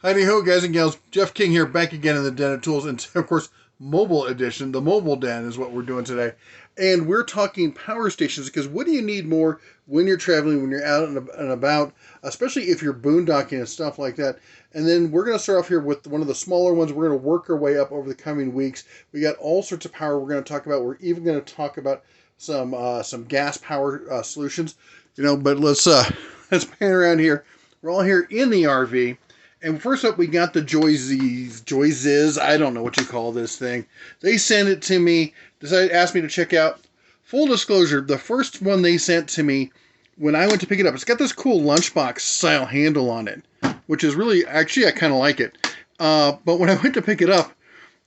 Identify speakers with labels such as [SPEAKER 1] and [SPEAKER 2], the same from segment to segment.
[SPEAKER 1] Heidi ho, guys and gals. Jeff King here, back again in the Den of Tools, and of course, mobile edition. The mobile den is what we're doing today, and we're talking power stations because what do you need more when you're traveling, when you're out and about, especially if you're boondocking and stuff like that. And then we're going to start off here with one of the smaller ones. We're going to work our way up over the coming weeks. We got all sorts of power we're going to talk about. We're even going to talk about some gas power solutions, But let's pan around here. We're all here in the RV. And first up, we got the Joyzis. I don't know what you call this thing. They sent it to me. Asked me to check out. Full disclosure, the first one they sent to me when I went to pick it up, it's got this cool lunchbox style handle on it, which is really, actually, I kind of like it. But when I went to pick it up,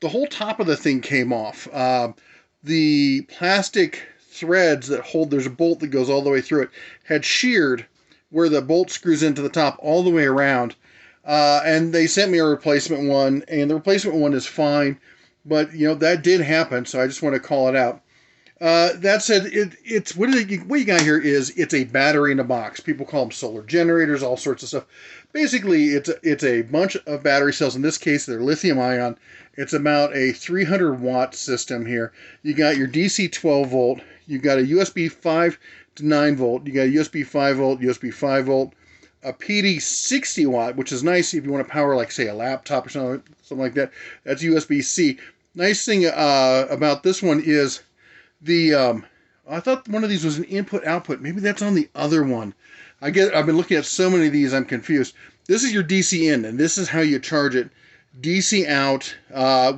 [SPEAKER 1] the whole top of the thing came off. The plastic threads that hold, there's a bolt that goes all the way through it, had sheared where the bolt screws into the top all the way around. And they sent me a replacement one, and the replacement one is fine, but that did happen, so I just want to call it out. That said, it's what you got here is it's a battery in a box. People call them solar generators, all sorts of stuff. Basically, it's a bunch of battery cells. In this case, they're lithium ion. It's about a 300 watt system here. You got your DC 12 volt. You got a USB 5 to 9 volt. You got a USB 5 volt, USB 5 volt. A PD 60 watt, which is nice if you want to power, like, say, a laptop or something like that. That's USB-C. Nice thing about this one is I thought one of these was an input-output. Maybe that's on the other one. I've been looking at so many of these, I'm confused. This is your DC in, and this is how you charge it. DC out,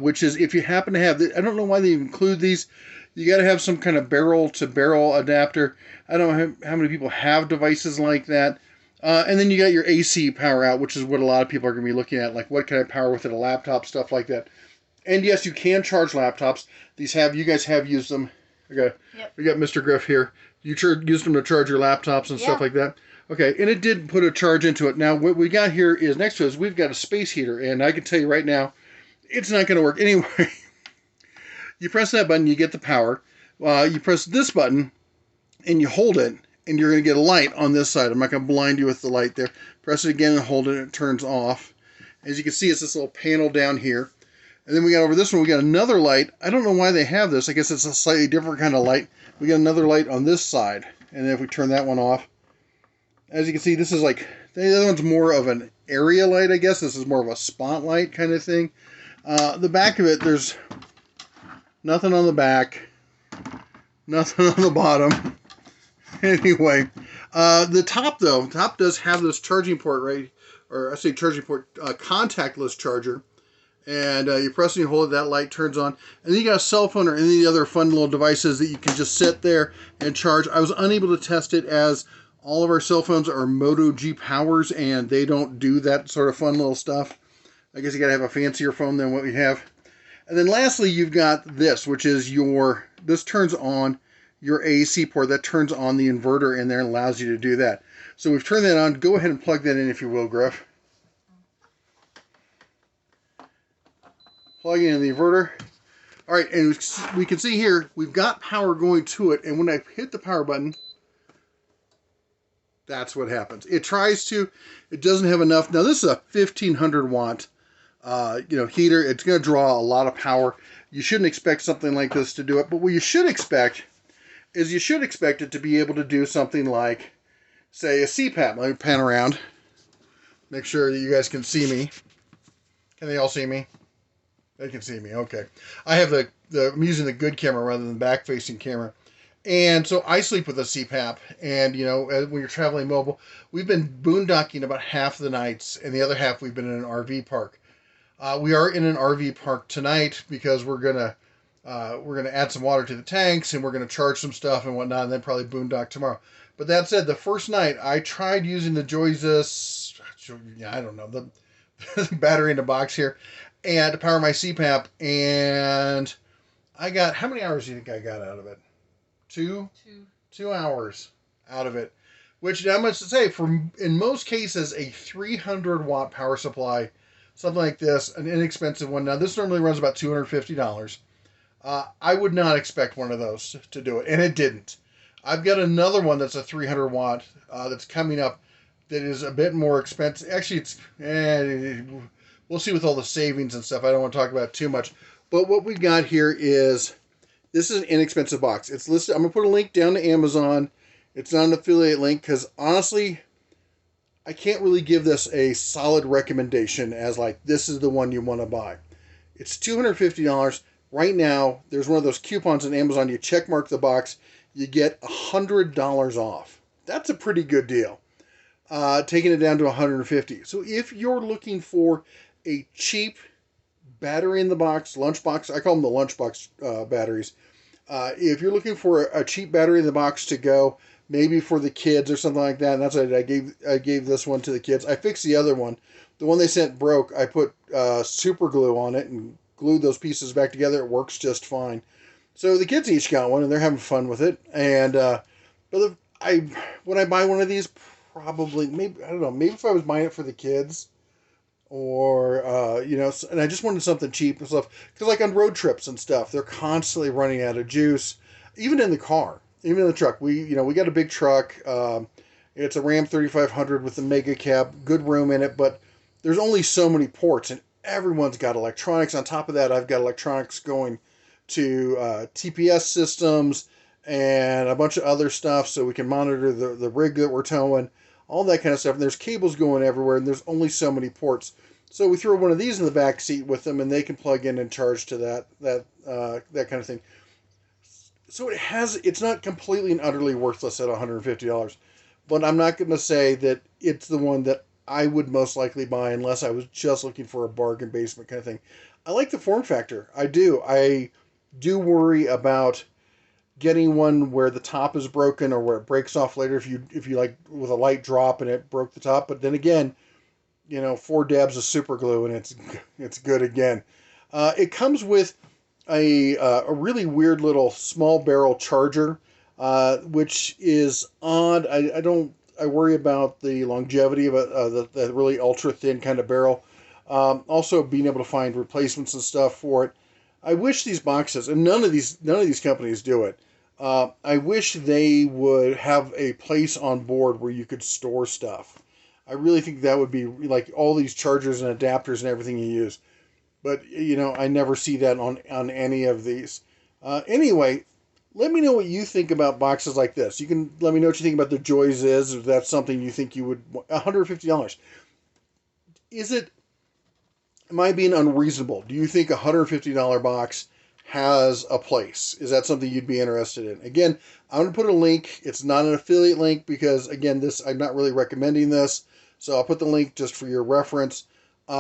[SPEAKER 1] which is if you happen to have, I don't know why they include these. You got to have some kind of barrel-to-barrel adapter. I don't know how many people have devices like that. And then you got your AC power out, which is what a lot of people are going to be looking at, like what can I power with it, a laptop, stuff like that. And yes, you can charge laptops. You guys have used them. Okay, yep. We got Mr. Griff here. You used them to charge your laptops and stuff like that. Okay, and it did put a charge into it. Now, what we got here is next to us, we've got a space heater, and I can tell you right now, it's not going to work. Anyway, you press that button, you get the power. You press this button, and you hold it, and you're going to get a light on this side. I'm not going to blind you with the light there. Press it again and hold it, and it turns off. As you can see, it's this little panel down here. And then we got over this one, we got another light. I don't know why they have this. I guess it's a slightly different kind of light. We got another light on this side. And then if we turn that one off, as you can see, this is like, the other one's more of an area light, I guess. This is more of a spotlight kind of thing. The back of it, there's nothing on the back, nothing on the bottom. Anyway, the top, though, does have this charging port, right? Or I say charging port, contactless charger. And you press and you hold it, that light turns on. And then you got a cell phone or any other fun little devices that you can just sit there and charge. I was unable to test it as all of our cell phones are Moto G powers and they don't do that sort of fun little stuff. I guess you got to have a fancier phone than what we have. And then lastly, you've got this, which is this turns on your AC port. That turns on the inverter in there and allows you to do that. So we've turned that on. Go ahead and plug that in if you will, Griff. Plugging in the inverter. All right, and we can see here, we've got power going to it, and when I hit the power button, that's what happens. It tries to, it doesn't have enough. Now, this is a 1500 watt heater. It's going to draw a lot of power. You shouldn't expect something like this to do it, but what you should expect is you should expect it to be able to do something like, say, a CPAP. Let me pan around. Make sure that you guys can see me. Can they all see me? They can see me. Okay. I have I'm using the good camera rather than the back-facing camera. And so I sleep with a CPAP. And, when you're traveling mobile, we've been boondocking about half the nights, and the other half we've been in an RV park. We are in an RV park tonight because we're gonna add some water to the tanks, and we're gonna charge some stuff and whatnot, and then probably boondock tomorrow. But that said, the first night I tried using the Joyzis, I don't know, the battery in the box here, and to power my CPAP, and I got, how many hours do you think I got out of it? Two? 2 hours out of it. Which, I must say, in most cases, a 300 watt power supply, something like this, an inexpensive one. Now, this normally runs about $250. I would not expect one of those to do it, and it didn't. I've got another one that's a 300 watt that's coming up that is a bit more expensive. Actually, we'll see with all the savings and stuff. I don't want to talk about it too much. But what we've got here is, this is an inexpensive box. It's listed. I'm going to put a link down to Amazon. It's not an affiliate link because honestly, I can't really give this a solid recommendation as like, this is the one you want to buy. It's $250. Right now, there's one of those coupons on Amazon. You check mark the box, you get $100 off. That's a pretty good deal. Taking it down to $150. So if you're looking for a cheap battery in the box, lunchbox, I call them the lunchbox batteries. If you're looking for a cheap battery in the box to go, maybe for the kids or something like that, and that's what I gave this one to the kids. I fixed the other one. The one they sent broke. I put super glue on it and glued those pieces back together. It works just fine. So the kids each got one, and they're having fun with it. And but when I buy one of these, probably, maybe, I don't know, maybe if I was buying it for the kids, or and I just wanted something cheap and stuff, because like on road trips and stuff, they're constantly running out of juice. Even in the car, even in the truck, we got a big truck. It's a Ram 3500 with a mega cab, good room in it, but there's only so many ports, and everyone's got electronics. On top of that, I've got electronics going to TPS systems and a bunch of other stuff, so we can monitor the rig that we're towing, all that kind of stuff. And there's cables going everywhere, and there's only so many ports. So we throw one of these in the back seat with them, and they can plug in and charge to that kind of thing. So it's not completely and utterly worthless at $150, but I'm not going to say that it's the one that I would most likely buy unless I was just looking for a bargain basement kind of thing. I like the form factor. I do. I do worry about getting one where the top is broken or where it breaks off later if you like with a light drop and it broke the top. But then again, 4 dabs of super glue and it's good again. It comes with a really weird little small barrel charger, which is odd. I worry about the longevity of the really ultra thin kind of barrel. Also being able to find replacements and stuff for it. I wish these boxes, and none of these companies do it. I wish they would have a place on board where you could store stuff. I really think that would be like all these chargers and adapters and everything you use. But, I never see that on any of these. Anyway, let me know what you think about boxes like this. You can let me know what you think about the Joyzis, if that's something you think you would... $150. Am I being unreasonable? Do you think a $150 box has a place? Is that something you'd be interested in? Again, I'm going to put a link. It's not an affiliate link because, again, I'm not really recommending this. So I'll put the link just for your reference. We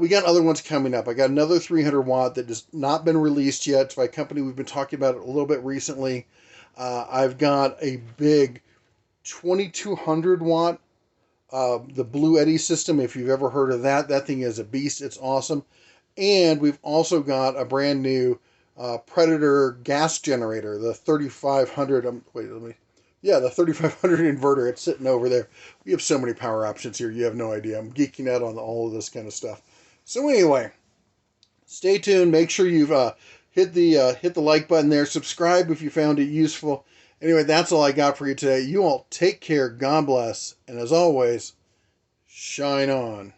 [SPEAKER 1] got other ones coming up. I got another 300 watt that has not been released yet. It's by a company we've been talking about it a little bit recently. I've got a big 2200 watt, the Blue Eddy system. If you've ever heard of that thing is a beast. It's awesome. And we've also got a brand new Predator gas generator, the 3500. The 3500 inverter. It's sitting over there. We have so many power options here. You have no idea. I'm geeking out on all of this kind of stuff. So anyway, stay tuned. Make sure you've hit the like button there. Subscribe if you found it useful. Anyway, that's all I got for you today. You all take care. God bless. And as always, shine on.